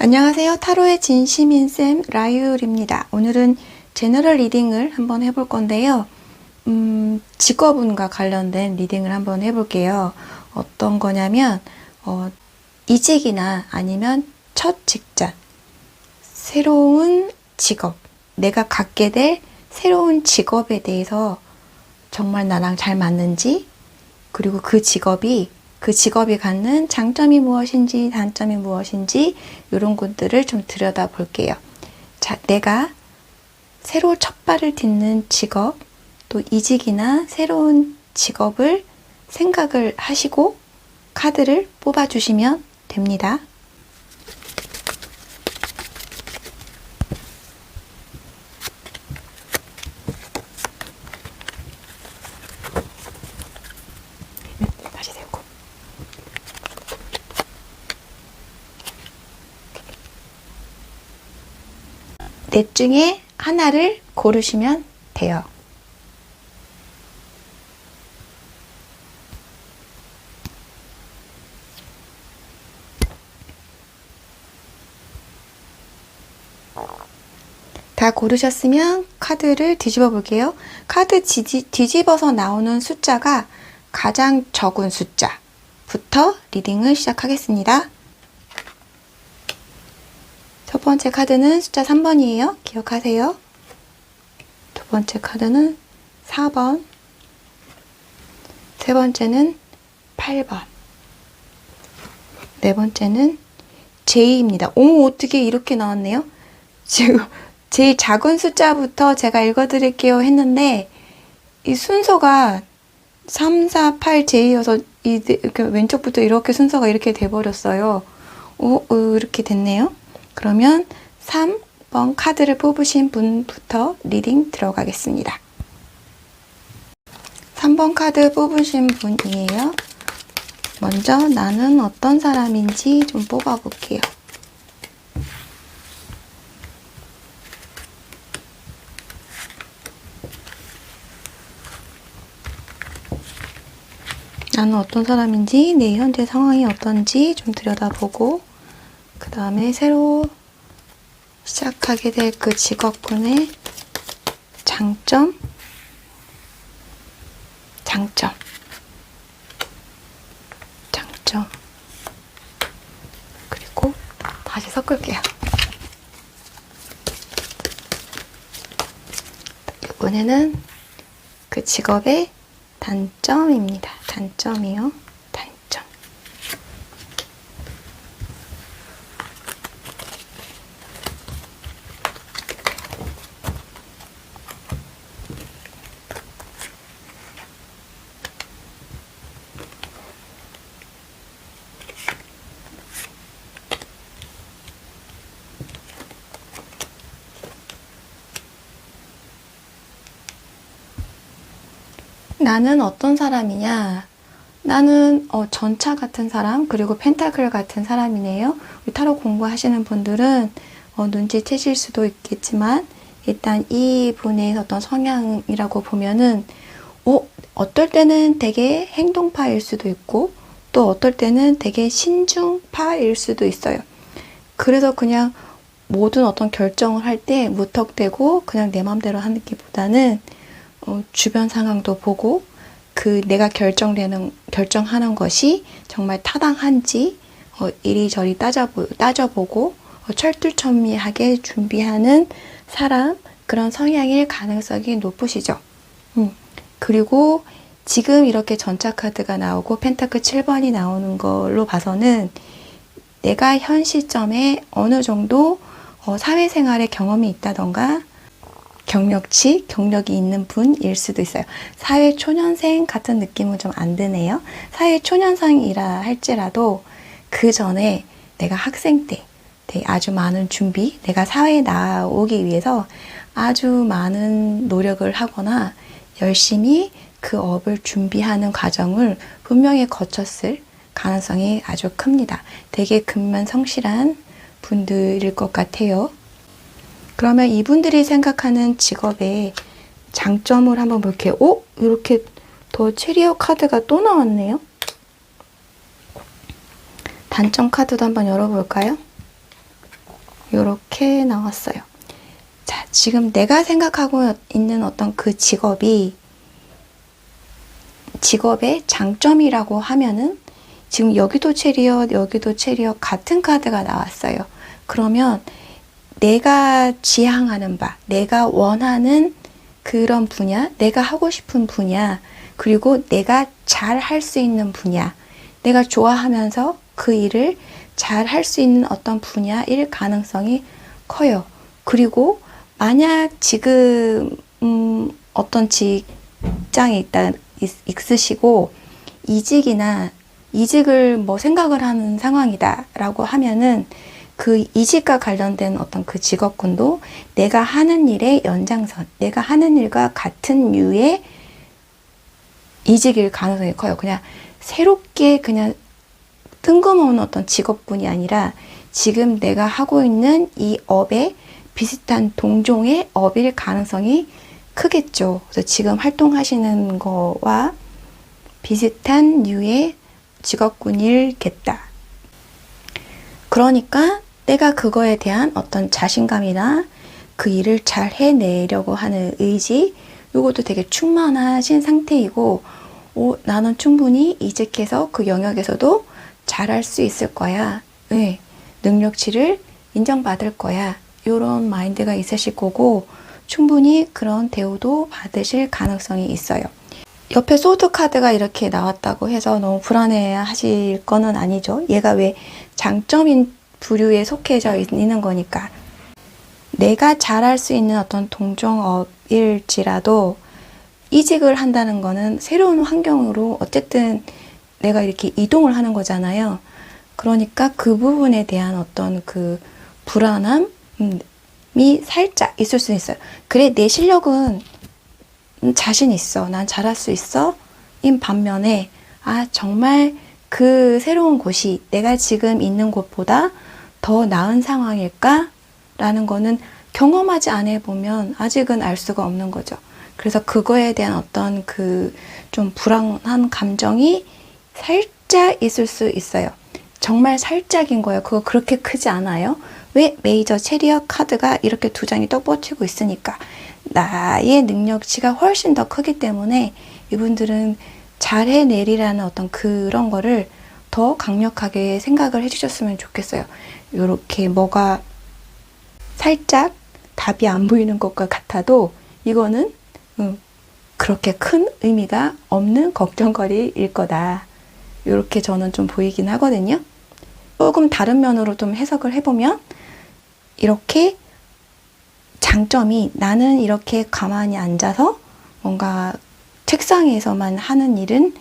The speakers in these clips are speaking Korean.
안녕하세요. 타로의 진심인쌤 라유울입니다. 오늘은 제너럴 리딩을 한번 해볼 건데요. 직업운과 관련된 리딩을 한번 해볼게요. 어떤 거냐면 이직이나 아니면 첫 직장, 새로운 직업, 내가 갖게 될 새로운 직업에 대해서 정말 나랑 잘 맞는지, 그리고 그 직업이 갖는 장점이 무엇인지 단점이 무엇인지 이런 것들을 좀 들여다 볼게요. 자, 내가 새로 첫 발을 딛는 직업, 또 이직이나 새로운 직업을 생각을 하시고 카드를 뽑아주시면 됩니다. 다시 세우고. 넷 중에 하나를 고르시면 돼요. 다 고르셨으면 카드를 뒤집어 볼게요. 카드 뒤집어서 나오는 숫자가 가장 적은 숫자부터 리딩을 시작하겠습니다. 첫 번째 카드는 숫자 3번이에요. 기억하세요. 두 번째 카드는 4번. 세 번째는 8번. 네 번째는 J입니다. 오, 어떻게 이렇게 나왔네요? 지금 제일 작은 숫자부터 제가 읽어드릴게요 했는데 이 순서가 3, 4, 8, J여서 이렇게 왼쪽부터 이렇게 순서가 이렇게 돼버렸어요. 오, 이렇게 됐네요. 그러면 3번 카드를 뽑으신 분부터 리딩 들어가겠습니다. 3번 카드 뽑으신 분이에요. 먼저 나는 어떤 사람인지 좀 뽑아볼게요. 나는 어떤 사람인지, 내 현재 상황이 어떤지 좀 들여다보고 그 다음에 새로 시작하게 될 그 직업군의 장점, 그리고 다시 섞을게요. 이번에는 그 직업의 단점입니다. 단점이요. 단점. 나는 어떤 사람이냐? 나는 전차 같은 사람, 그리고 펜타클 같은 사람이네요. 타로 공부하시는 분들은 눈치채실 수도 있겠지만 일단 이 분의 어떤 성향이라고 보면은 어떨 때는 되게 행동파일 수도 있고 또 어떨 때는 되게 신중파일 수도 있어요. 그래서 그냥 모든 어떤 결정을 할 때 무턱대고 그냥 내 맘대로 하는 것보다는 주변 상황도 보고 내가 결정하는 것이 정말 타당한지 이리저리 따져보고 철두철미하게 준비하는 사람, 그런 성향일 가능성이 높으시죠. 그리고 지금 이렇게 전차 카드가 나오고 펜타클 7번이 나오는 걸로 봐서는 내가 현 시점에 어느 정도 사회생활의 경험이 있다던가 경력이 있는 분일 수도 있어요. 사회초년생 같은 느낌은 좀 안 드네요. 사회초년생이라 할지라도 그 전에 내가 학생 때 아주 많은 준비, 내가 사회에 나오기 위해서 아주 많은 노력을 하거나 열심히 그 업을 준비하는 과정을 분명히 거쳤을 가능성이 아주 큽니다. 되게 근면성실한 분들일 것 같아요. 그러면 이분들이 생각하는 직업의 장점을 한번 볼게요. 이렇게 더 체리어 카드가 또 나왔네요. 단점 카드도 한번 열어볼까요? 요렇게 나왔어요. 자, 지금 내가 생각하고 있는 어떤 그 직업의 장점이라고 하면은 지금 여기도 체리엇, 여기도 체리엇 같은 카드가 나왔어요. 그러면 내가 지향하는 바, 내가 원하는 그런 분야, 내가 하고 싶은 분야, 그리고 내가 잘 할 수 있는 분야, 내가 좋아하면서 그 일을 잘 할 수 있는 어떤 분야일 가능성이 커요. 그리고 만약 지금 어떤 직장에 있으시고 이직을 뭐 생각을 하는 상황이다 라고 하면은 그 이직과 관련된 어떤 그 직업군도 내가 하는 일의 연장선, 내가 하는 일과 같은 류의 이직일 가능성이 커요. 그냥 새롭게 그냥 뜬금없는 어떤 직업군이 아니라 지금 내가 하고 있는 이 업에 비슷한 동종의 업일 가능성이 크겠죠. 그래서 지금 활동하시는 거와 비슷한 류의 직업군이겠다. 그러니까 내가 그거에 대한 어떤 자신감이나 그 일을 잘 해내려고 하는 의지, 이것도 되게 충만하신 상태이고, 나는 충분히 이직해서 그 영역에서도 잘할 수 있을 거야. 네, 능력치를 인정받을 거야. 이런 마인드가 있으실 거고, 충분히 그런 대우도 받으실 가능성이 있어요. 옆에 소드 카드가 이렇게 나왔다고 해서 너무 불안해 하실 거는 아니죠. 얘가 왜 장점인 부류에 속해져 있는 거니까. 내가 잘할 수 있는 어떤 동종업일지라도 이직을 한다는 거는 새로운 환경으로 어쨌든 내가 이렇게 이동을 하는 거잖아요. 그러니까 그 부분에 대한 어떤 그 불안함이 살짝 있을 수 있어요. 그래, 내 실력은 자신 있어. 난 잘할 수 있어. 인 반면에, 정말 그 새로운 곳이 내가 지금 있는 곳보다 더 나은 상황일까? 라는 거는 경험하지 않아 보면 아직은 알 수가 없는 거죠. 그래서 그거에 대한 어떤 그 좀 불안한 감정이 살짝 있을 수 있어요. 정말 살짝인 거예요. 그거 그렇게 크지 않아요. 왜? 메이저 체리엇 카드가 이렇게 두 장이 떡 뻗치고 있으니까. 나의 능력치가 훨씬 더 크기 때문에 이분들은 잘 해내리라는 어떤 그런 거를 더 강력하게 생각을 해주셨으면 좋겠어요. 이렇게 뭐가 살짝 답이 안 보이는 것과 같아도 이거는 그렇게 큰 의미가 없는 걱정거리일 거다. 이렇게 저는 좀 보이긴 하거든요. 조금 다른 면으로 좀 해석을 해보면 이렇게 장점이 나는 이렇게 가만히 앉아서 뭔가 책상에서만 하는 일은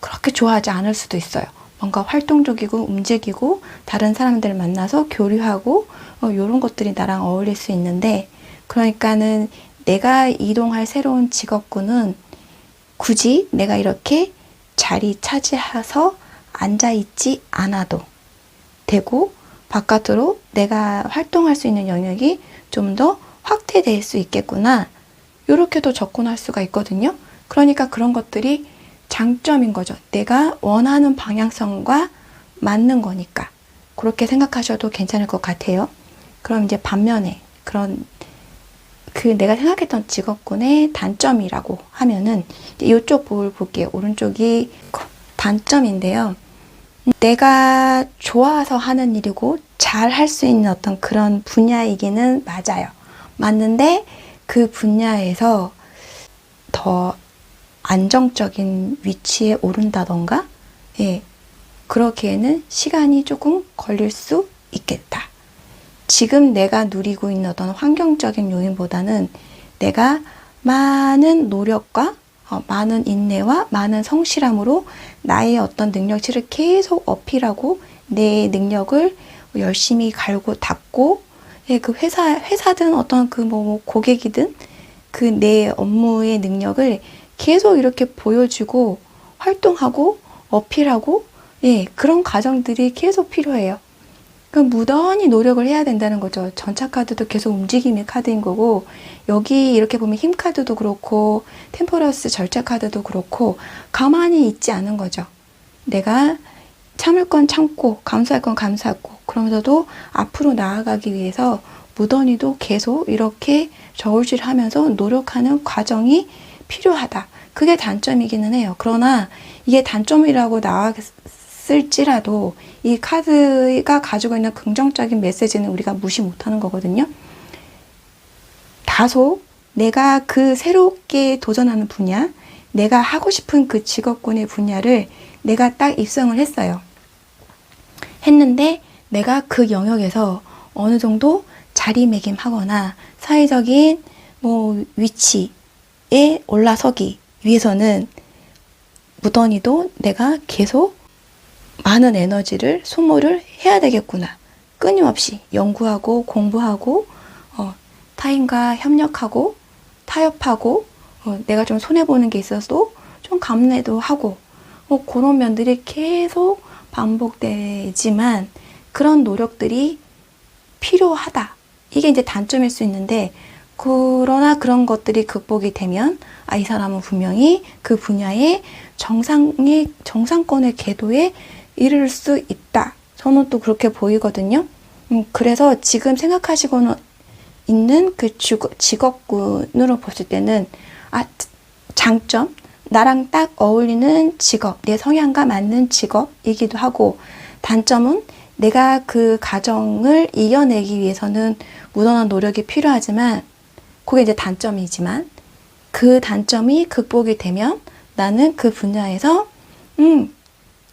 그렇게 좋아하지 않을 수도 있어요. 뭔가 활동적이고 움직이고 다른 사람들 만나서 교류하고 이런 것들이 나랑 어울릴 수 있는데, 그러니까는 내가 이동할 새로운 직업군은 굳이 내가 이렇게 자리 차지해서 앉아있지 않아도 되고 바깥으로 내가 활동할 수 있는 영역이 좀 더 확대될 수 있겠구나, 이렇게도 접근할 수가 있거든요. 그러니까 그런 것들이 장점인 거죠. 내가 원하는 방향성과 맞는 거니까 그렇게 생각하셔도 괜찮을 것 같아요. 그럼 이제 반면에 그런 그 내가 생각했던 직업군의 단점이라고 하면은 이쪽 부분을 볼게요. 오른쪽이 단점인데요. 내가 좋아서 하는 일이고 잘 할 수 있는 어떤 그런 분야이기는 맞아요. 맞는데 그 분야에서 더 안정적인 위치에 오른다던가, 그러기에는 시간이 조금 걸릴 수 있겠다. 지금 내가 누리고 있는 어떤 환경적인 요인보다는 내가 많은 노력과 많은 인내와 많은 성실함으로 나의 어떤 능력치를 계속 어필하고 내 능력을 열심히 갈고 닦고, 그 회사든 어떤 그 뭐 고객이든 그 내 업무의 능력을 계속 이렇게 보여주고 활동하고 어필하고, 그런 과정들이 계속 필요해요. 그러니까 무던히 노력을 해야 된다는 거죠. 전차 카드도 계속 움직임의 카드인 거고, 여기 이렇게 보면 힘 카드도 그렇고 템퍼런스 절제 카드도 그렇고 가만히 있지 않은 거죠. 내가 참을 건 참고 감수할 건 감수하고 그러면서도 앞으로 나아가기 위해서 무던히도 계속 이렇게 저울질하면서 노력하는 과정이 필요하다. 그게 단점이기는 해요. 그러나 이게 단점이라고 나왔을지라도 이 카드가 가지고 있는 긍정적인 메시지는 우리가 무시 못하는 거거든요. 다소 내가 그 새롭게 도전하는 분야, 내가 하고 싶은 그 직업군의 분야를 내가 딱 입성을 했어요. 했는데 내가 그 영역에서 어느 정도 자리매김하거나 사회적인 위치에 올라서기 위해서는 무던히도 내가 계속 많은 에너지를 소모를 해야 되겠구나. 끊임없이 연구하고 공부하고 타인과 협력하고 타협하고 내가 좀 손해보는 게 있어도 좀 감내도 하고 그런 면들이 계속 반복되지만 그런 노력들이 필요하다. 이게 이제 단점일 수 있는데 그러나 그런 것들이 극복이 되면 이 사람은 분명히 그 분야의 정상권의 궤도에 이를 수 있다. 저는 또 그렇게 보이거든요. 그래서 지금 생각하시고는 있는 그 직업군으로 봤을 때는 장점, 나랑 딱 어울리는 직업, 내 성향과 맞는 직업이기도 하고, 단점은 내가 그 과정을 이겨내기 위해서는 무던한 노력이 필요하지만 그게 이제 단점이지만 그 단점이 극복이 되면 나는 그 분야에서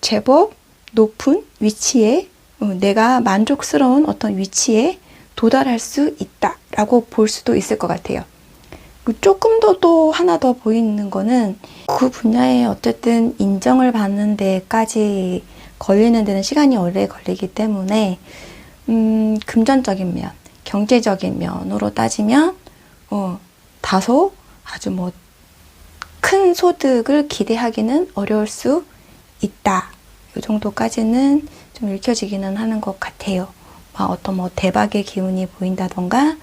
제법 높은 위치에 내가 만족스러운 어떤 위치에 도달할 수 있다라고 볼 수도 있을 것 같아요. 조금 더 또 하나 더 보이는 거는 그 분야에 어쨌든 인정을 받는 데까지 걸리는 데는 시간이 오래 걸리기 때문에 금전적인 면, 경제적인 면으로 따지면 다소 아주 큰 소득을 기대하기는 어려울 수 있다. 이 정도까지는 좀 읽혀지기는 하는 것 같아요. 어떤 대박의 기운이 보인다던가,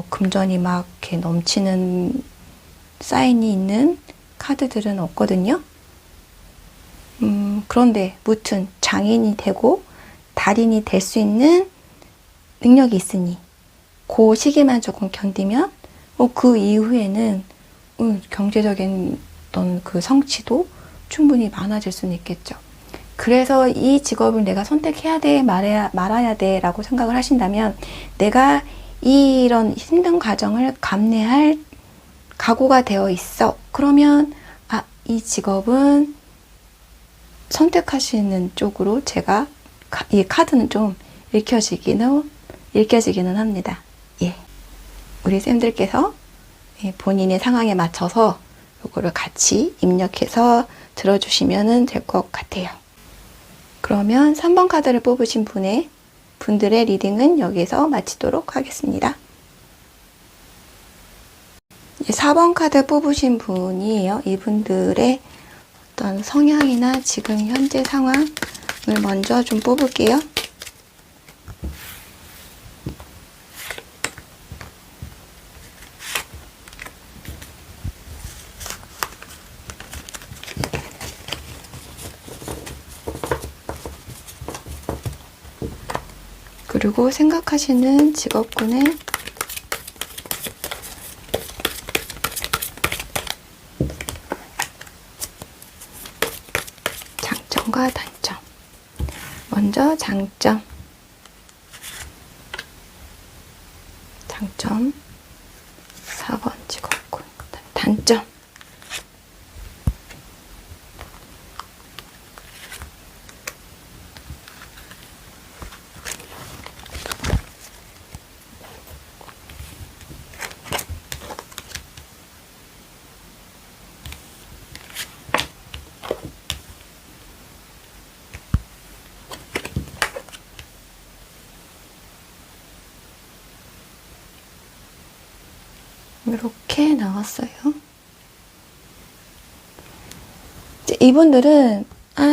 금전이 막 이렇게 넘치는 사인이 있는 카드들은 없거든요. 그런데 무튼 장인이 되고 달인이 될 수 있는 능력이 있으니 그 시기만 조금 견디면 그 이후에는 경제적인 어떤 그 성취도 충분히 많아질 수는 있겠죠. 그래서 이 직업을 내가 선택해야 돼, 말아야 돼 라고 생각을 하신다면 내가 이런 힘든 과정을 감내할 각오가 되어 있어. 그러면 이 직업은 선택하시는 쪽으로 제가 이 카드는 좀 읽혀지기는 합니다. 예. 우리 쌤들께서 본인의 상황에 맞춰서 이거를 같이 입력해서 들어주시면 될 것 같아요. 그러면 3번 카드를 뽑으신 분들의 리딩은 여기서 마치도록 하겠습니다. 4번 카드 뽑으신 분이에요. 이분들의 어떤 성향이나 지금 현재 상황을 먼저 좀 뽑을게요. 그리고 생각하시는 직업군의 장점과 단점. 먼저 장점. 4번 직업군. 단점. 이렇게 나왔어요. 이분들은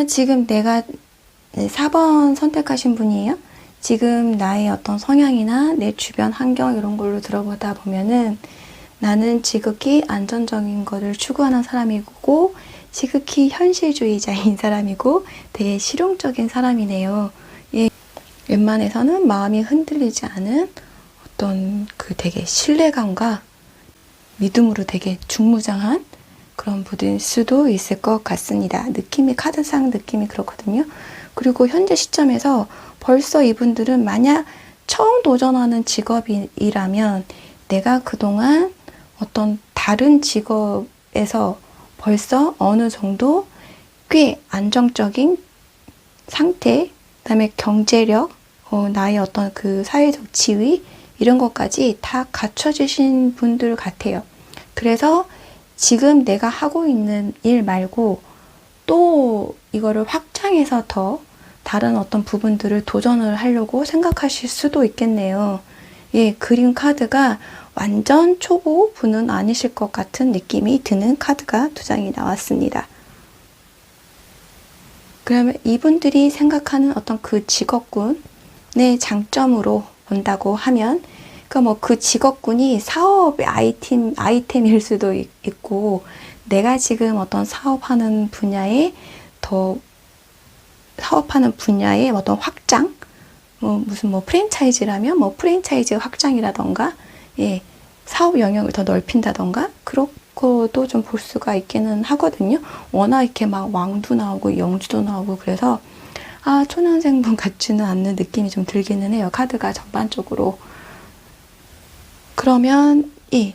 지금 내가 4번 선택하신 분이에요. 지금 나의 어떤 성향이나 내 주변 환경 이런 걸로 들어보다 보면은 나는 지극히 안전적인 거를 추구하는 사람이고 지극히 현실주의자인 사람이고 되게 실용적인 사람이네요. 예. 웬만해서는 마음이 흔들리지 않은 어떤 그 되게 신뢰감과 믿음으로 되게 중무장한 그런 분일 수도 있을 것 같습니다. 느낌이, 카드상 느낌이 그렇거든요. 그리고 현재 시점에서 벌써 이분들은 만약 처음 도전하는 직업이라면 내가 그동안 어떤 다른 직업에서 벌써 어느 정도 꽤 안정적인 상태, 그다음에 경제력, 나의 어떤 그 사회적 지위 이런 것까지 다 갖춰주신 분들 같아요. 그래서 지금 내가 하고 있는 일 말고 또 이거를 확장해서 더 다른 어떤 부분들을 도전을 하려고 생각하실 수도 있겠네요. 예, 그림 카드가 완전 초보분은 아니실 것 같은 느낌이 드는 카드가 두 장이 나왔습니다. 그러면 이분들이 생각하는 어떤 그 직업군의 장점으로 본다고 하면 그 직업군이 사업의 아이템일 수도 있고 내가 지금 어떤 사업하는 분야의 어떤 확장, 무슨 프랜차이즈라면 프랜차이즈 확장이라던가, 예, 사업 영역을 더 넓힌다던가, 그렇고도 좀 볼 수가 있기는 하거든요. 워낙 이렇게 막 왕도 나오고 영주도 나오고 그래서, 초년생분 같지는 않는 느낌이 좀 들기는 해요. 카드가 전반적으로. 그러면, 예,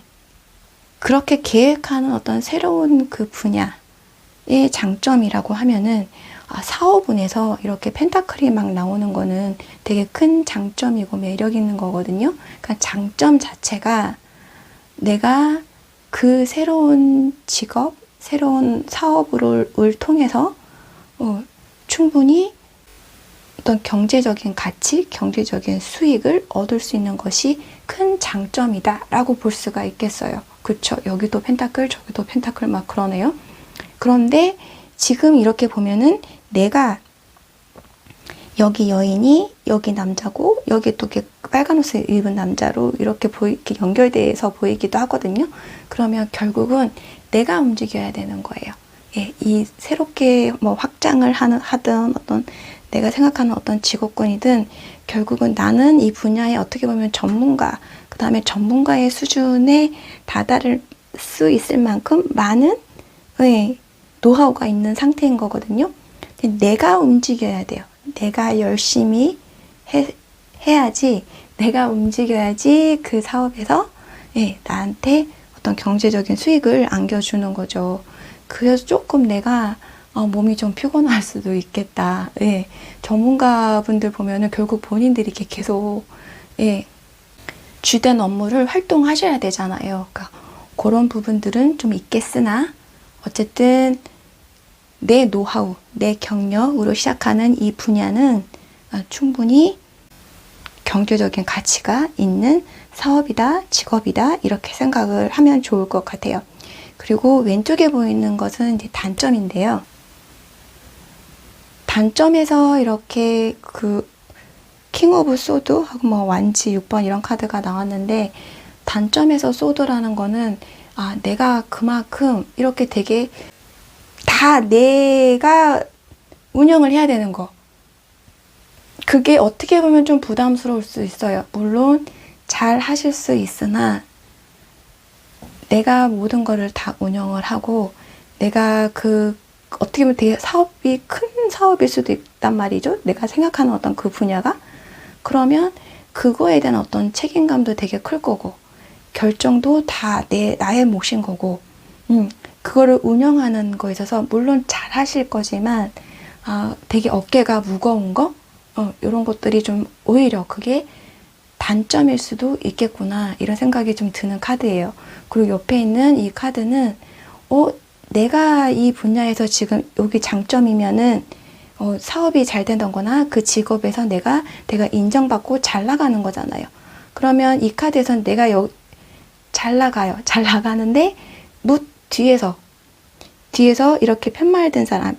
그렇게 계획하는 어떤 새로운 그 분야의 장점이라고 하면은, 사업운에서 이렇게 펜타클이 막 나오는 거는 되게 큰 장점이고 매력 있는 거거든요. 그러니까 장점 자체가 내가 그 새로운 직업, 새로운 사업을 통해서 충분히 어떤 경제적인 가치, 경제적인 수익을 얻을 수 있는 것이 큰 장점이다 라고 볼 수가 있겠어요. 그쵸? 여기도 펜타클, 저기도 펜타클 막 그러네요. 그런데 지금 이렇게 보면은 내가 여기 여인이 여기 남자고 여기 또 이렇게 빨간 옷을 입은 남자로 이렇게 연결돼서 보이기도 하거든요. 그러면 결국은 내가 움직여야 되는 거예요. 예, 이 새롭게 확장을 하든 어떤 내가 생각하는 어떤 직업군이든 결국은 나는 이 분야에 어떻게 보면 전문가, 그 다음에 전문가의 수준에 다다를 수 있을 만큼 많은 노하우가 있는 상태인 거거든요. 내가 움직여야 돼요. 내가 열심히 해야지, 내가 움직여야지 그 사업에서 나한테 어떤 경제적인 수익을 안겨주는 거죠. 그래서 조금 내가 몸이 좀 피곤할 수도 있겠다. 전문가분들 보면은 결국 본인들이 이렇게 계속 주된 업무를 활동하셔야 되잖아요. 그러니까 그런 부분들은 좀 있겠으나 어쨌든 내 노하우, 내 경력으로 시작하는 이 분야는 충분히 경제적인 가치가 있는 사업이다, 직업이다 이렇게 생각을 하면 좋을 것 같아요. 그리고 왼쪽에 보이는 것은 이제 단점인데요. 단점에서 이렇게 킹 오브 소드하고 완지 6번 이런 카드가 나왔는데 단점에서 소드라는 거는 내가 그만큼 이렇게 되게 다 내가 운영을 해야 되는 거. 그게 어떻게 보면 좀 부담스러울 수 있어요. 물론 잘 하실 수 있으나 내가 모든 거를 다 운영을 하고 내가 어떻게 보면 되게 사업이 큰 사업일 수도 있단 말이죠. 내가 생각하는 어떤 그 분야가. 그러면 그거에 대한 어떤 책임감도 되게 클 거고 결정도 다 나의 몫인 거고 그거를 운영하는 거에 있어서 물론 잘 하실 거지만 되게 어깨가 무거운 거 이런 것들이 좀 오히려 그게 단점일 수도 있겠구나 이런 생각이 좀 드는 카드예요. 그리고 옆에 있는 이 카드는 내가 이 분야에서 지금 여기 장점이면은 사업이 잘 되던 거나 그 직업에서 내가 인정받고 잘 나가는 거잖아요. 그러면 이 카드에서는 내가 잘 나가요. 잘 나가는데 뒤에서 이렇게 편말 든 사람,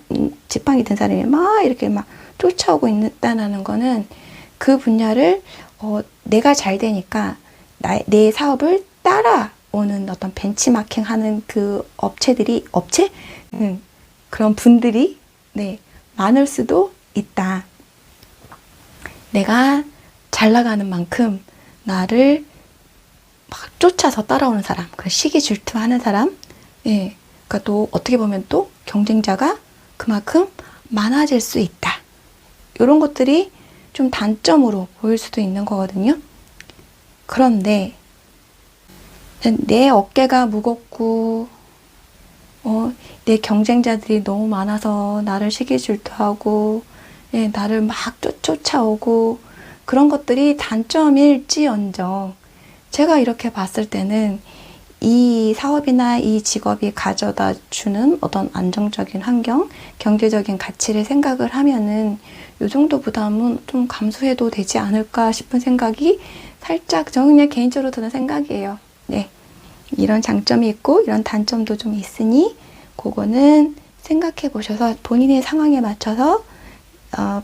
지팡이 든 사람이 막 이렇게 막 쫓아오고 있다는 거는 그 분야를 내가 잘 되니까 내 사업을 따라오는 어떤 벤치마킹 하는 그 그런 분들이 많을 수도 있다. 내가 잘 나가는 만큼 나를 막 쫓아서 따라오는 사람, 그 시기 질투하는 사람, 예, 그러니까 또 어떻게 보면 또 경쟁자가 그만큼 많아질 수 있다. 이런 것들이 좀 단점으로 보일 수도 있는 거거든요. 그런데 내 어깨가 무겁고 내 경쟁자들이 너무 많아서 나를 시기 질투하고 예, 나를 막 쫓아오고 그런 것들이 단점일지언정 제가 이렇게 봤을 때는 이 사업이나 이 직업이 가져다 주는 어떤 안정적인 환경, 경제적인 가치를 생각을 하면은 이 정도 부담은 좀 감수해도 되지 않을까 싶은 생각이 살짝 저 그냥 개인적으로 드는 생각이에요. 네. 이런 장점이 있고 이런 단점도 좀 있으니 그거는 생각해 보셔서 본인의 상황에 맞춰서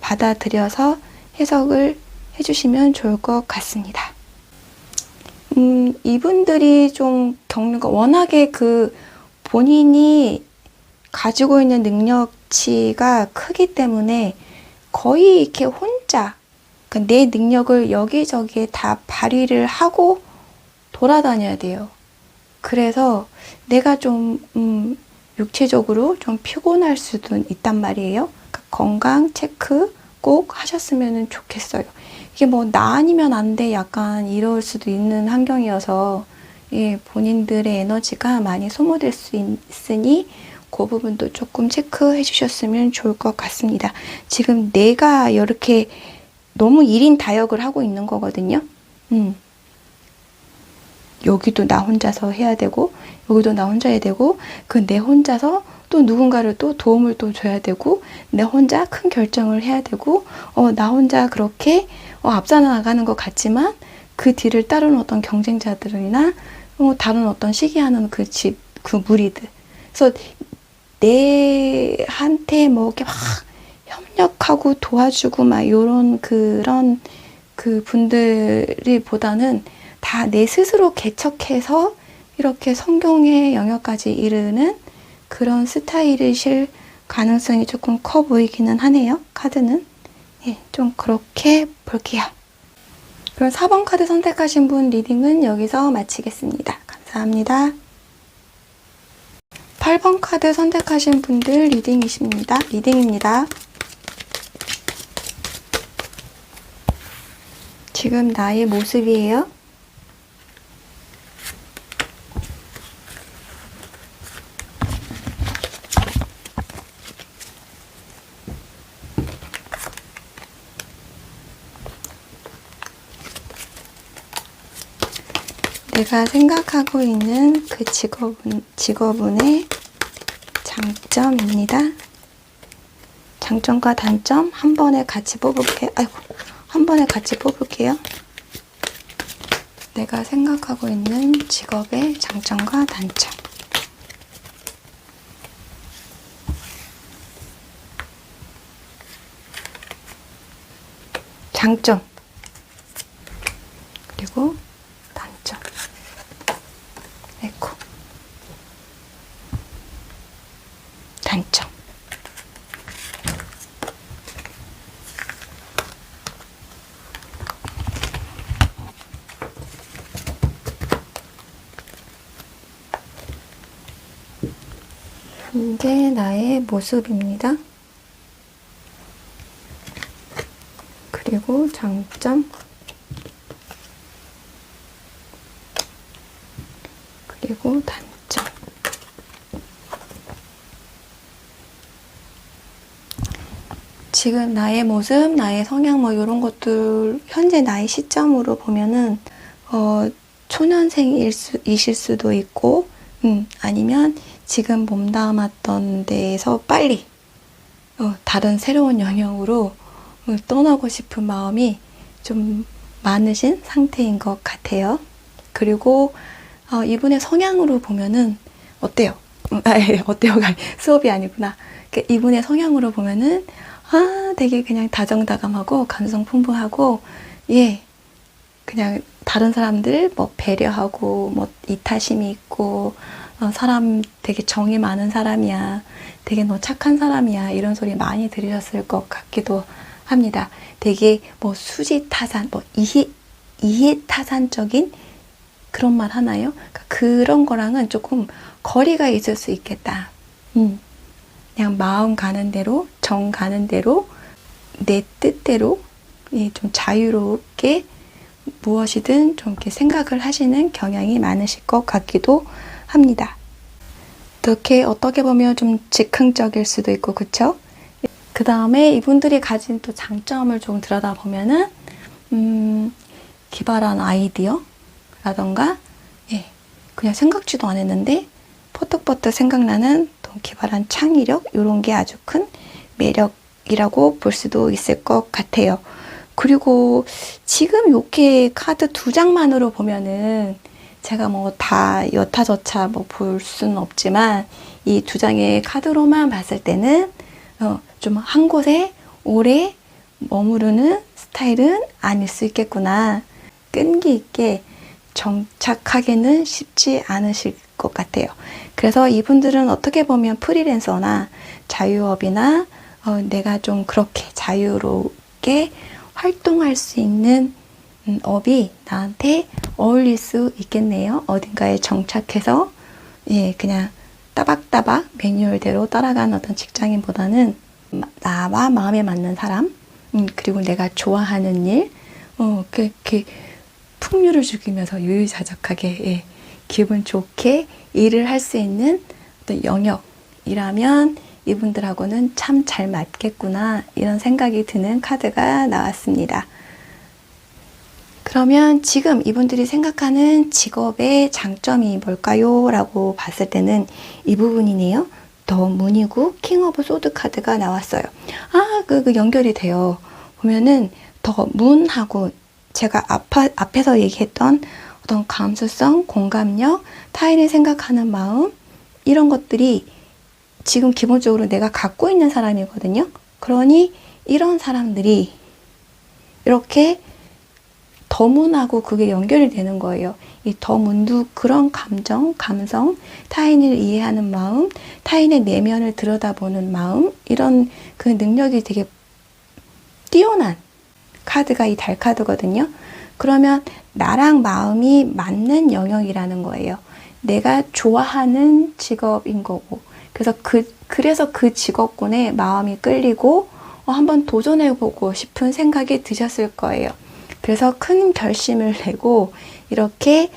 받아들여서 해석을 해주시면 좋을 것 같습니다. 이분들이 좀 겪는 거 워낙에 그 본인이 가지고 있는 능력치가 크기 때문에 거의 이렇게 혼자 그러니까 내 능력을 여기저기에 다 발휘를 하고 돌아다녀야 돼요. 그래서 내가 좀 육체적으로 좀 피곤할 수도 있단 말이에요. 그러니까 건강 체크 꼭 하셨으면 좋겠어요. 이게 뭐 나 아니면 안 돼 약간 이럴 수도 있는 환경이어서 예, 본인들의 에너지가 많이 소모될 수 있으니 그 부분도 조금 체크해 주셨으면 좋을 것 같습니다. 지금 내가 이렇게 너무 1인 다역을 하고 있는 거거든요. 여기도 나 혼자서 해야 되고 여기도 나 혼자 해야 되고 그 내 혼자서 또 누군가를 또 도움을 또 줘야 되고 내 혼자 큰 결정을 해야 되고 나 혼자 그렇게 앞서 나가는 것 같지만 그 뒤를 따르는 어떤 경쟁자들이나 다른 어떤 시기하는 그 무리들 그래서 내한테 뭐 이렇게 막 협력하고 도와주고 막 요런 그런 그 분들이 보다는 다 내 스스로 개척해서 이렇게 성경의 영역까지 이르는 그런 스타일이실 가능성이 조금 커 보이기는 하네요. 카드는. 예, 좀 그렇게 볼게요. 그럼 4번 카드 선택하신 분 리딩은 여기서 마치겠습니다. 감사합니다. 8번 카드 선택하신 분들 리딩입니다. 지금 나의 모습이에요. 내가 생각하고 있는 그 직업운의 장점입니다. 장점과 단점 한 번에 같이 뽑을게요. 한 번에 같이 뽑을게요. 내가 생각하고 있는 직업의 장점과 단점. 장점. 그리고 단점. 에코. 단점. 이게 나의 모습입니다. 그리고 장점. 그리고 단점. 지금 나의 모습, 나의 성향 뭐 이런 것들 현재 나의 시점으로 보면은 초년생이실 수도 있고 아니면 지금 몸담았던 데에서 빨리 다른 새로운 영역으로 떠나고 싶은 마음이 좀 많으신 상태인 것 같아요. 그리고 이분의 성향으로 보면은 어때요? 어때요가 수업이 아니구나. 이분의 성향으로 보면은 되게 그냥 다정다감하고 감성 풍부하고 예 그냥 다른 사람들 뭐 배려하고 뭐 이타심이 있고 사람 되게 정이 많은 사람이야. 되게 너 착한 사람이야. 이런 소리 많이 들으셨을 것 같기도 합니다. 되게 뭐 수지타산, 뭐 이해타산적인 그런 말 하나요? 그러니까 그런 거랑은 조금 거리가 있을 수 있겠다. 그냥 마음 가는 대로, 정 가는 대로, 내 뜻대로 좀 자유롭게 무엇이든 좀 이렇게 생각을 하시는 경향이 많으실 것 같기도 합니다. 이렇게 어떻게 보면 좀 즉흥적일 수도 있고, 그쵸? 그 다음에 이분들이 가진 또 장점을 좀 들여다보면은, 기발한 아이디어라던가, 그냥 생각지도 안 했는데, 퍼뜩퍼뜩 생각나는 또 기발한 창의력, 이런 게 아주 큰 매력이라고 볼 수도 있을 것 같아요. 그리고 지금 이렇게 카드 2장만으로 보면은 제가 뭐 다 여타저타 뭐 볼 수는 없지만 이 2장의 카드로만 봤을 때는 좀 한 곳에 오래 머무르는 스타일은 아닐 수 있겠구나. 끈기 있게 정착하기는 쉽지 않으실 것 같아요. 그래서 이분들은 어떻게 보면 프리랜서나 자유업이나 내가 좀 그렇게 자유롭게 활동할 수 있는 업이 나한테 어울릴 수 있겠네요. 어딘가에 정착해서 그냥 따박따박 매뉴얼대로 따라가는 어떤 직장인보다는 나와 마음에 맞는 사람, 그리고 내가 좋아하는 일, 그렇게 풍류를 즐기면서 유유자적하게 기분 좋게 일을 할 수 있는 어떤 영역이라면 이분들하고는 참 잘 맞겠구나, 이런 생각이 드는 카드가 나왔습니다. 그러면 지금 이분들이 생각하는 직업의 장점이 뭘까요? 라고 봤을 때는 이 부분이네요. 더 문이고 킹 오브 소드 카드가 나왔어요. 그 연결이 돼요. 보면은 더 문하고 제가 앞에서 얘기했던 어떤 감수성, 공감력, 타인을 생각하는 마음, 이런 것들이 지금 기본적으로 내가 갖고 있는 사람이거든요. 그러니 이런 사람들이 이렇게 더문하고 그게 연결이 되는 거예요. 이 더문도 그런 감정, 감성, 타인을 이해하는 마음, 타인의 내면을 들여다보는 마음, 이런 그 능력이 되게 뛰어난 카드가 이 달 카드거든요. 그러면 나랑 마음이 맞는 영역이라는 거예요. 내가 좋아하는 직업인 거고, 그래서 그 직업군에 마음이 끌리고 한번 도전해보고 싶은 생각이 드셨을 거예요. 그래서 큰 결심을 내고 이렇게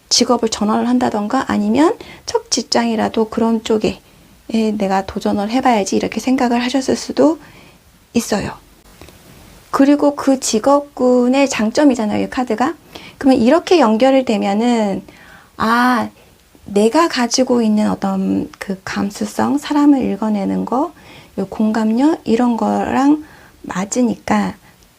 직업을 전환을 한다던가 아니면 첫 직장이라도 그런 쪽에 내가 도전을 해봐야지, 이렇게 생각을 하셨을 수도 있어요. 그리고 그 직업군의 장점이잖아요, 이 카드가. 그러면 이렇게 연결이 되면은 내가 가지고 있는 어떤 그 감수성, 사람을 읽어내는 거, 공감력, 이런 거랑 맞으니까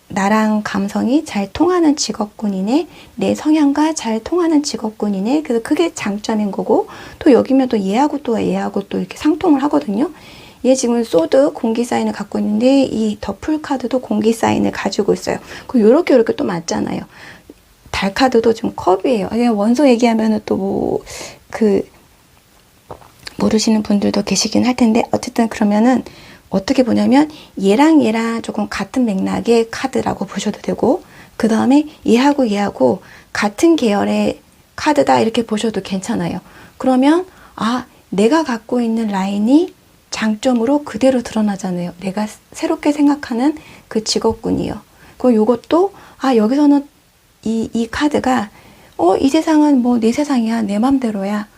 나랑 감성이 잘 통하는 직업군이네, 내 성향과 잘 통하는 직업군이네. 그래서 그게 장점인 거고, 또 여기면 또 얘하고 또 이렇게 상통을 하거든요. 얘 지금 소드 공기 사인을 갖고 있는데 이 더풀 카드도 공기 사인을 가지고 있어요. 그럼 요렇게 또 맞잖아요. 달 카드도 좀 컵이에요. 그냥 원소 얘기하면은 또 모르시는 분들도 계시긴 할 텐데, 어쨌든 그러면은 어떻게 보냐면 얘랑 조금 같은 맥락의 카드라고 보셔도 되고, 그 다음에 얘하고 같은 계열의 카드다, 이렇게 보셔도 괜찮아요. 그러면 내가 갖고 있는 라인이 장점으로 그대로 드러나잖아요. 내가 새롭게 생각하는 그 직업군이요. 그리고 요것도 여기서는 이 카드가 이 세상은 뭐 내 세상이야, 내 맘대로야,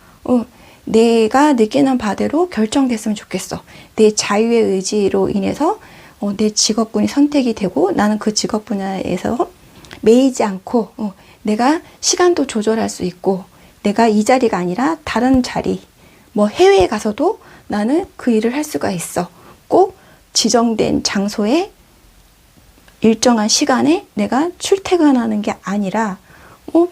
내가 느끼는 바대로 결정됐으면 좋겠어. 내 자유의 의지로 인해서 내 직업군이 선택이 되고, 나는 그 직업 분야에서 매이지 않고 내가 시간도 조절할 수 있고, 내가 이 자리가 아니라 다른 자리, 뭐 해외에 가서도 나는 그 일을 할 수가 있어. 꼭 지정된 장소에 일정한 시간에 내가 출퇴근하는 게 아니라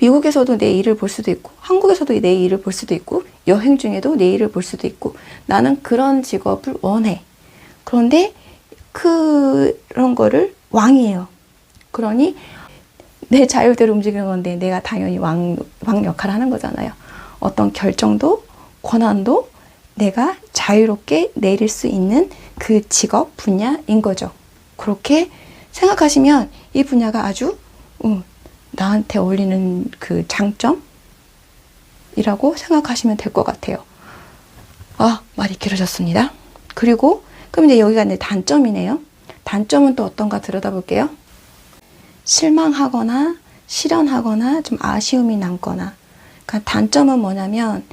미국에서도 내 일을 볼 수도 있고, 한국에서도 내 일을 볼 수도 있고, 여행 중에도 내 일을 볼 수도 있고, 나는 그런 직업을 원해. 그런데 그런 거를 왕이에요. 그러니 내 자유대로 움직이는 건데 내가 당연히 왕 역할을 하는 거잖아요. 어떤 결정도 권한도 내가 자유롭게 내릴 수 있는 그 직업 분야인 거죠. 그렇게 생각하시면 이 분야가 아주 나한테 어울리는 그 장점이라고 생각하시면 될 것 같아요. 말이 길어졌습니다. 그리고 그럼 이제 여기가 내 단점이네요. 단점은 또 어떤가 들여다볼게요. 실망하거나 실현하거나 좀 아쉬움이 남거나. 그러니까 단점은 뭐냐면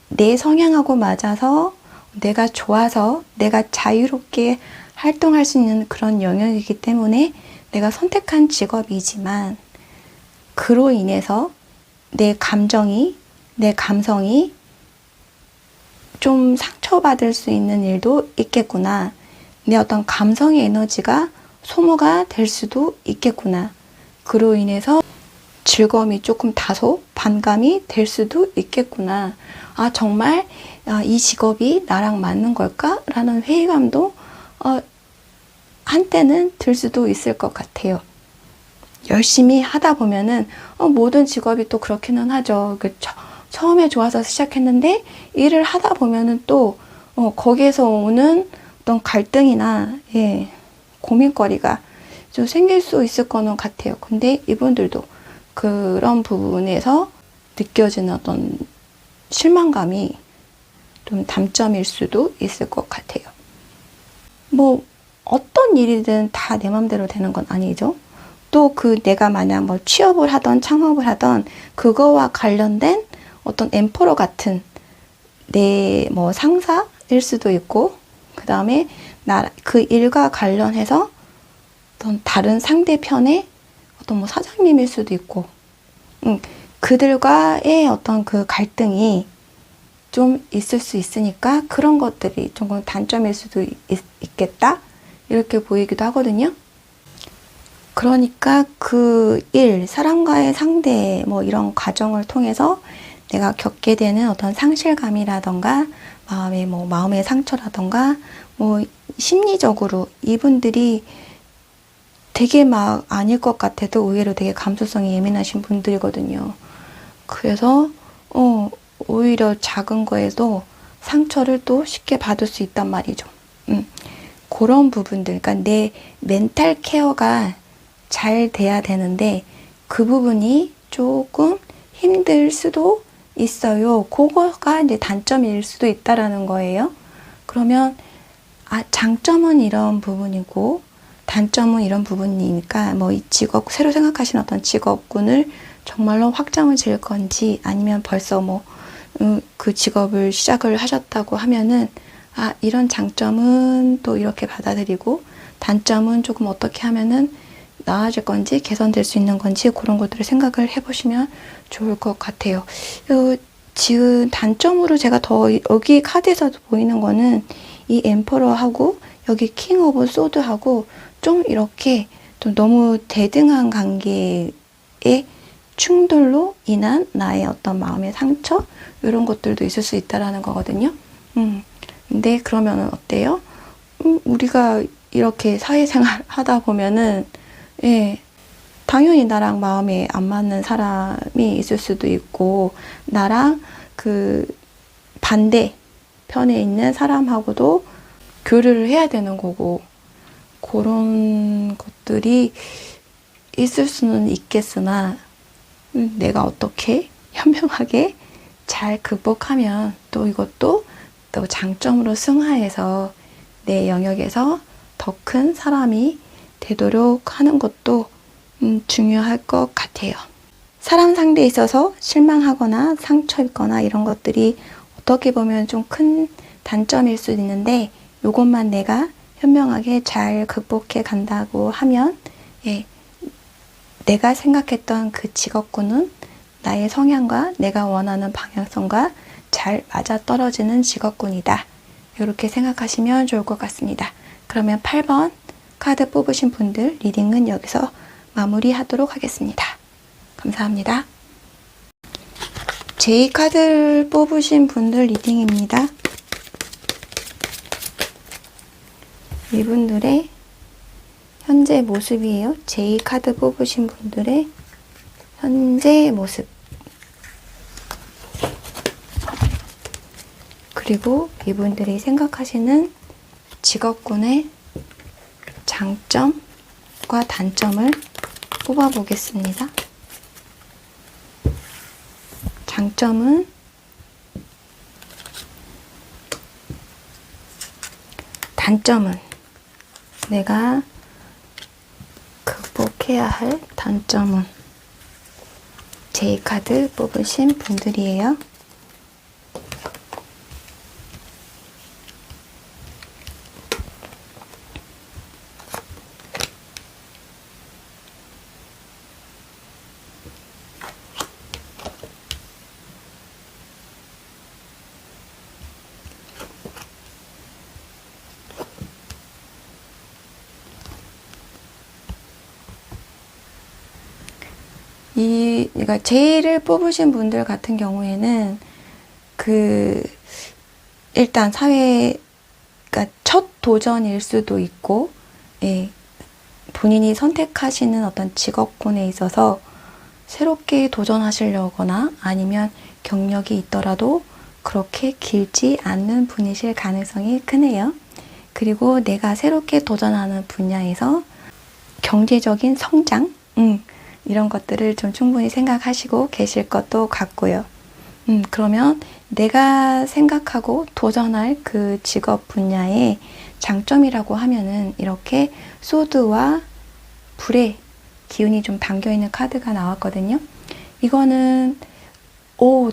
내 성향하고 맞아서 내가 좋아서 내가 자유롭게 활동할 수 있는 그런 영역이기 때문에 내가 선택한 직업이지만 그로 인해서 내 감정이 내 감성이 좀 상처받을 수 있는 일도 있겠구나. 내 어떤 감성의 에너지가 소모가 될 수도 있겠구나. 그로 인해서 즐거움이 조금 다소 반감이 될 수도 있겠구나. 정말 이 직업이 나랑 맞는 걸까? 라는 회의감도 한때는 들 수도 있을 것 같아요. 열심히 하다 보면은 모든 직업이 또 그렇기는 하죠. 처음에 좋아서 시작했는데 일을 하다 보면은 또 거기에서 오는 어떤 갈등이나 고민거리가 좀 생길 수 있을 거는 같아요. 근데 이분들도 그런 부분에서 느껴지는 어떤 실망감이 좀 단점일 수도 있을 것 같아요. 뭐 어떤 일이든 다 내 맘대로 되는 건 아니죠. 또 내가 만약 뭐 취업을 하던 창업을 하던 그거와 관련된 어떤 엠퍼러 같은 내 뭐 상사일 수도 있고, 그 다음에 그 일과 관련해서 어떤 다른 상대편의 어떤 뭐 사장님일 수도 있고, 그들과의 어떤 그 갈등이 좀 있을 수 있으니까 그런 것들이 조금 단점일 수도 있겠다, 이렇게 보이기도 하거든요. 그러니까 그 사람과의 상대 뭐 이런 과정을 통해서 내가 겪게 되는 어떤 상실감이라던가 마음의 상처라던가 뭐 심리적으로 이분들이 되게 막 아닐 것 같아도 의외로 되게 감수성이 예민하신 분들이거든요. 그래서 오히려 작은 거에도 상처를 또 쉽게 받을 수 있단 말이죠. 그런 부분들, 그러니까 내 멘탈 케어가 잘 돼야 되는데 그 부분이 조금 힘들 수도 있어요. 그거가 이제 단점일 수도 있다라는 거예요. 그러면 장점은 이런 부분이고 단점은 이런 부분이니까 뭐 이 직업, 새로 생각하신 어떤 직업군을 정말로 확장을 지을 건지, 아니면 벌써 뭐 그 직업을 시작을 하셨다고 하면은 이런 장점은 또 이렇게 받아들이고 단점은 조금 어떻게 하면은 나아질 건지 개선될 수 있는 건지 그런 것들을 생각을 해보시면 좋을 것 같아요. 지금 단점으로 제가 더 여기 카드에서도 보이는 거는 이 엠퍼러하고 여기 킹 오브 소드하고 좀 이렇게 좀 너무 대등한 관계의 충돌로 인한 나의 어떤 마음의 상처, 이런 것들도 있을 수 있다라는 거거든요. 근데 그러면 어때요? 우리가 이렇게 사회생활 하다 보면은 당연히 나랑 마음에 안 맞는 사람이 있을 수도 있고, 나랑 그 반대 편에 있는 사람하고도 교류를 해야 되는 거고, 그런 것들이 있을 수는 있겠으나 내가 어떻게 현명하게 잘 극복하면 또 이것도 또 장점으로 승화해서 내 영역에서 더 큰 사람이 되도록 하는 것도 중요할 것 같아요. 사람 상대에 있어서 실망하거나 상처 입거나 이런 것들이 어떻게 보면 좀 큰 단점일 수도 있는데, 이것만 내가 현명하게 잘 극복해 간다고 하면 내가 생각했던 그 직업군은 나의 성향과 내가 원하는 방향성과 잘 맞아떨어지는 직업군이다, 이렇게 생각하시면 좋을 것 같습니다. 그러면 8번 카드 뽑으신 분들 리딩은 여기서 마무리하도록 하겠습니다. 감사합니다. J카드를 뽑으신 분들 리딩입니다. 이분들의 현재 모습이에요. J카드 뽑으신 분들의 현재 모습. 그리고 이분들이 생각하시는 직업군의 장점과 단점을 뽑아 보겠습니다. 단점은 내가 극복해야 할 단점은 J카드 뽑으신 분들이에요. 그러니까 J를 뽑으신 분들 같은 경우에는 일단 그러니까 첫 도전일 수도 있고, 예, 본인이 선택하시는 어떤 직업군에 있어서 새롭게 도전하시려거나 아니면 경력이 있더라도 그렇게 길지 않는 분이실 가능성이 크네요. 그리고 내가 새롭게 도전하는 분야에서 경제적인 성장, 이런 것들을 좀 충분히 생각하시고 계실 것도 같고요. 그러면 내가 생각하고 도전할 그 직업 분야의 장점이라고 하면은 이렇게 소드와 불의 기운이 좀 담겨있는 카드가 나왔거든요. 이거는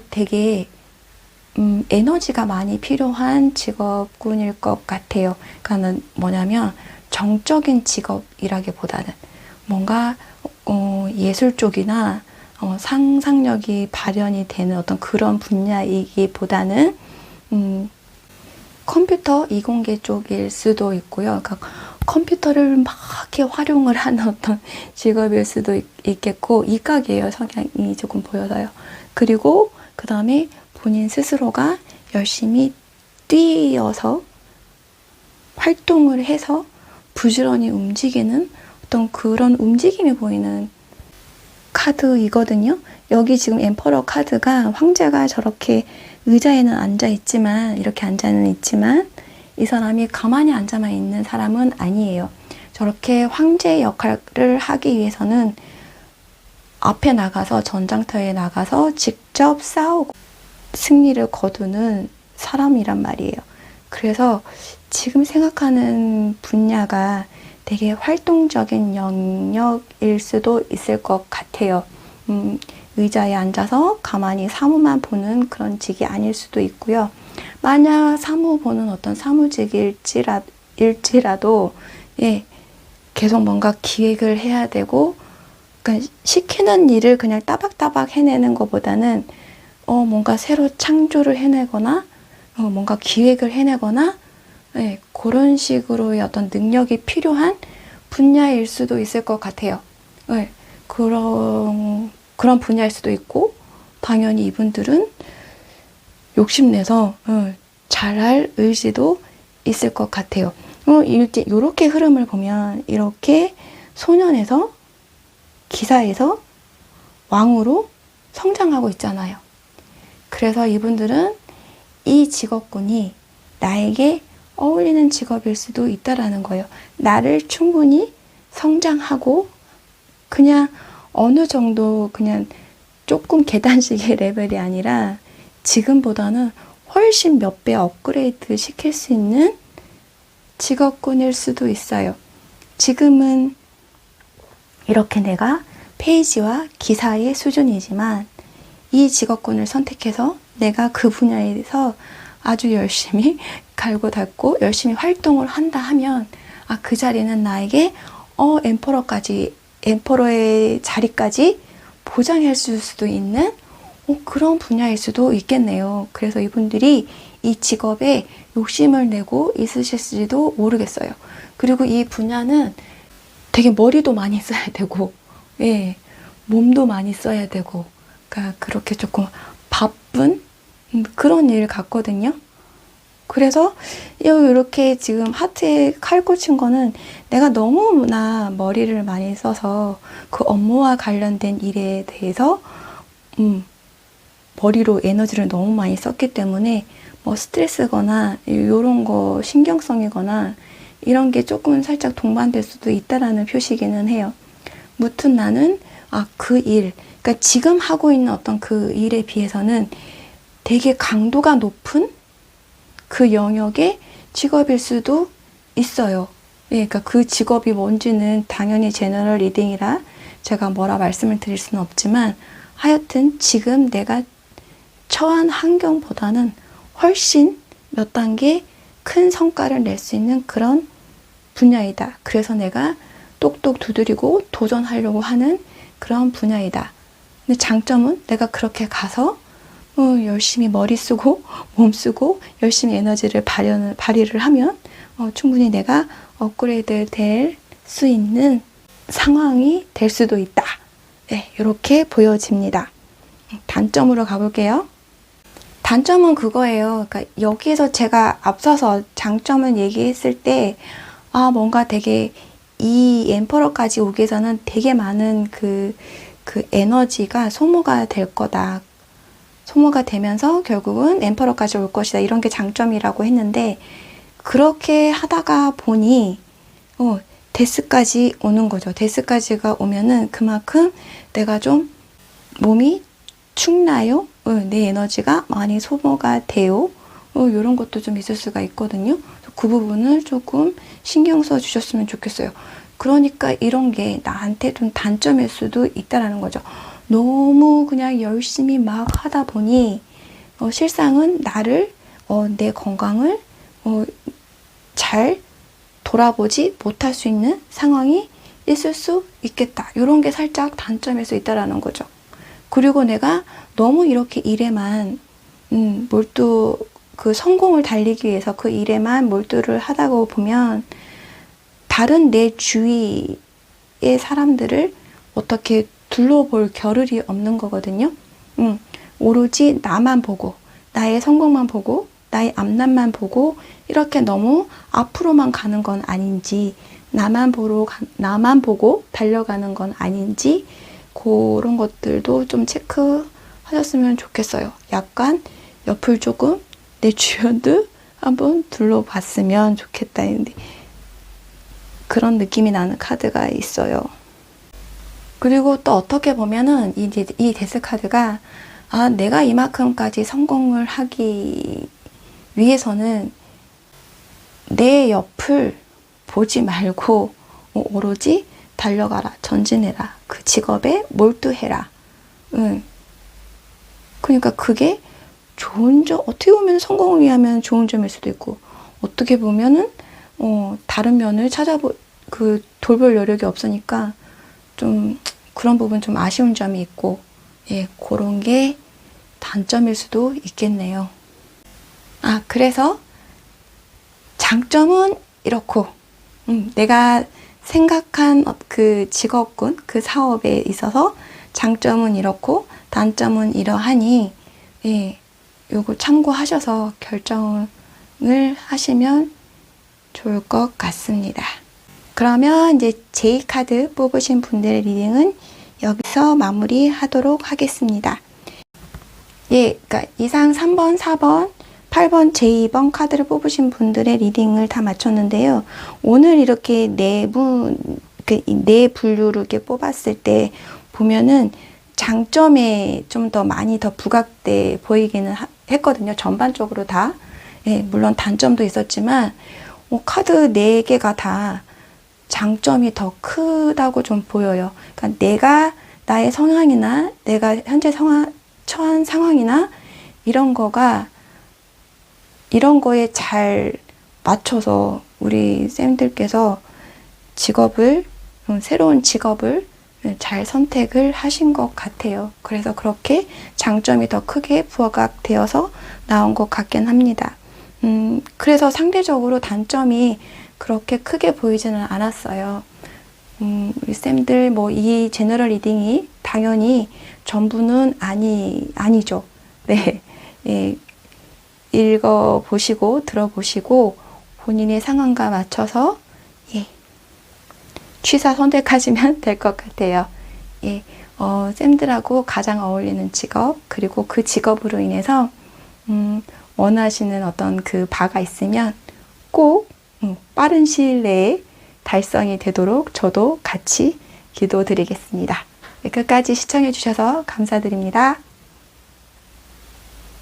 되게 에너지가 많이 필요한 직업군일 것 같아요. 그러니까는 뭐냐면 정적인 직업이라기보다는 뭔가 예술 쪽이나 상상력이 발현이 되는 어떤 그런 분야이기보다는 컴퓨터 이공계 쪽일 수도 있고요. 그러니까 컴퓨터를 막 이렇게 활용을 하는 어떤 직업일 수도 있겠고, 이과계예요. 성향이 조금 보여서요. 그리고 그 다음에 본인 스스로가 열심히 뛰어서 활동을 해서 부지런히 움직이는 어떤 그런 움직임이 보이는 카드이거든요. 여기 지금 엠퍼러 카드가 황제가 저렇게 의자에는 앉아있지만, 이렇게 앉아는 있지만 이 사람이 가만히 앉아만 있는 사람은 아니에요. 저렇게 황제 역할을 하기 위해서는 앞에 나가서 전장터에 나가서 직접 싸우고 승리를 거두는 사람이란 말이에요. 그래서 지금 생각하는 분야가 되게 활동적인 영역일 수도 있을 것 같아요. 의자에 앉아서 가만히 사무만 보는 그런 직이 아닐 수도 있고요. 만약 사무 보는 어떤 사무직일지라도 예, 계속 뭔가 기획을 해야 되고, 그러니까 시키는 일을 그냥 따박따박 해내는 것보다는 뭔가 새로 창조를 해내거나 뭔가 기획을 해내거나, 네, 그런 식으로의 어떤 능력이 필요한 분야일 수도 있을 것 같아요. 네, 그런 분야일 수도 있고, 당연히 이분들은 욕심내서 잘할 의지도 있을 것 같아요. 이렇게 흐름을 보면 이렇게 소년에서 기사에서 왕으로 성장하고 있잖아요. 그래서 이분들은 이 직업군이 나에게 어울리는 직업일 수도 있다라는 거예요. 나를 충분히 성장하고 그냥 어느 정도 그냥 조금 계단식의 레벨이 아니라 지금보다는 훨씬 몇 배 업그레이드 시킬 수 있는 직업군일 수도 있어요. 지금은 이렇게 내가 페이지와 기사의 수준이지만 이 직업군을 선택해서 내가 그 분야에서 아주 열심히 갈고 닦고 열심히 활동을 한다 하면 그 자리는 나에게 엠퍼러의 자리까지 보장할 수도 있는 그런 분야일 수도 있겠네요. 그래서 이분들이 이 직업에 욕심을 내고 있으실지도 모르겠어요. 그리고 이 분야는 되게 머리도 많이 써야 되고, 예, 몸도 많이 써야 되고, 그러니까 그렇게 조금 바쁜 그런 일 같거든요. 그래서 이렇게 지금 하트에 칼 꽂힌 거는 내가 너무나 머리를 많이 써서 그 업무와 관련된 일에 대해서 머리로 에너지를 너무 많이 썼기 때문에 뭐 스트레스거나 이런 거 신경성이거나 이런 게 조금 살짝 동반될 수도 있다라는 표시기는 해요. 무튼 나는 그 일, 그러니까 지금 하고 있는 어떤 그 일에 비해서는 되게 강도가 높은 그 영역의 직업일 수도 있어요. 예, 그러니까 그 직업이 뭔지는 당연히 제너럴 리딩이라 제가 뭐라 말씀을 드릴 수는 없지만 하여튼 지금 내가 처한 환경보다는 훨씬 몇 단계 큰 성과를 낼 수 있는 그런 분야이다. 그래서 내가 똑똑 두드리고 도전하려고 하는 그런 분야이다. 근데 장점은 내가 그렇게 가서 열심히 머리 쓰고 몸 쓰고 열심히 에너지를 발휘를 하면 충분히 내가 업그레이드 될 수 있는 상황이 될 수도 있다. 네, 이렇게 보여집니다. 단점으로 가볼게요. 단점은 그거예요. 그러니까 여기에서 제가 앞서서 장점을 얘기했을 때 뭔가 되게 이 엠퍼러까지 오기 위해서는 되게 많은 그 에너지가 소모가 될 거다. 소모가 되면서 결국은 엠퍼러까지 올 것이다. 이런 게 장점이라고 했는데 그렇게 하다가 보니 데스까지 오는 거죠. 데스까지가 오면은 그만큼 내가 좀 몸이 축나요? 내 에너지가 많이 소모가 돼요? 이런 것도 좀 있을 수가 있거든요. 그 부분을 조금 신경 써 주셨으면 좋겠어요. 그러니까 이런 게 나한테 좀 단점일 수도 있다라는 거죠. 너무 그냥 열심히 막 하다 보니 실상은 나를 내 건강을 잘 돌아보지 못할 수 있는 상황이 있을 수 있겠다. 이런 게 살짝 단점일 수 있다라는 거죠. 그리고 내가 너무 이렇게 일에만 그 성공을 달리기 위해서 그 일에만 몰두를 하다가 보면 다른 내 주위의 사람들을 어떻게 둘러볼 겨를이 없는 거거든요. 오로지 나만 보고 나의 성공만 보고 나의 앞날만 보고 이렇게 너무 앞으로만 가는 건 아닌지 나만 보고 달려가는 건 아닌지 그런 것들도 좀 체크하셨으면 좋겠어요. 약간 옆을 조금 내 주변도 한번 둘러봤으면 좋겠다 했는데 그런 느낌이 나는 카드가 있어요. 그리고 또 어떻게 보면은 이 데스 카드가 내가 이만큼까지 성공을 하기 위해서는 내 옆을 보지 말고 오로지 달려가라, 전진해라, 그 직업에 몰두해라. 그러니까 그게 좋은 점, 어떻게 보면 성공을 위하면 좋은 점일 수도 있고, 어떻게 보면은 다른 면을 돌볼 여력이 없으니까 좀 그런 부분 좀 아쉬운 점이 있고, 예, 그런 게 단점일 수도 있겠네요. 그래서 장점은 이렇고, 내가 생각한 그 직업군, 그 사업에 있어서 장점은 이렇고, 단점은 이러하니, 예, 요거 참고하셔서 결정을 하시면 좋을 것 같습니다. 그러면 이제 J카드 뽑으신 분들의 리딩은 여기서 마무리하도록 하겠습니다. 예, 그러니까 이상 3번, 4번, 8번, J2번 카드를 뽑으신 분들의 리딩을 다 마쳤는데요. 오늘 이렇게 네 분류를 이렇게 뽑았을 때 보면은 장점에 좀 더 많이 더 부각돼 보이기는 했거든요. 전반적으로 다. 예, 물론 단점도 있었지만 카드 4개가 다 장점이 더 크다고 좀 보여요. 그러니까 내가 나의 성향이나 내가 현재 처한 상황이나 이런 거에 잘 맞춰서 우리 쌤들께서 새로운 직업을 잘 선택을 하신 것 같아요. 그래서 그렇게 장점이 더 크게 부각되어서 나온 것 같긴 합니다. 그래서 상대적으로 단점이 그렇게 크게 보이지는 않았어요. 우리 쌤들 이 제너럴 리딩이 당연히 전부는 아니죠. 네. 예, 읽어보시고 들어보시고 본인의 상황과 맞춰서 취사 선택하시면 될 것 같아요. 예, 쌤들하고 가장 어울리는 직업, 그리고 그 직업으로 인해서 원하시는 어떤 그 바가 있으면 꼭 빠른 시일 내에 달성이 되도록 저도 같이 기도드리겠습니다. 끝까지 시청해 주셔서 감사드립니다.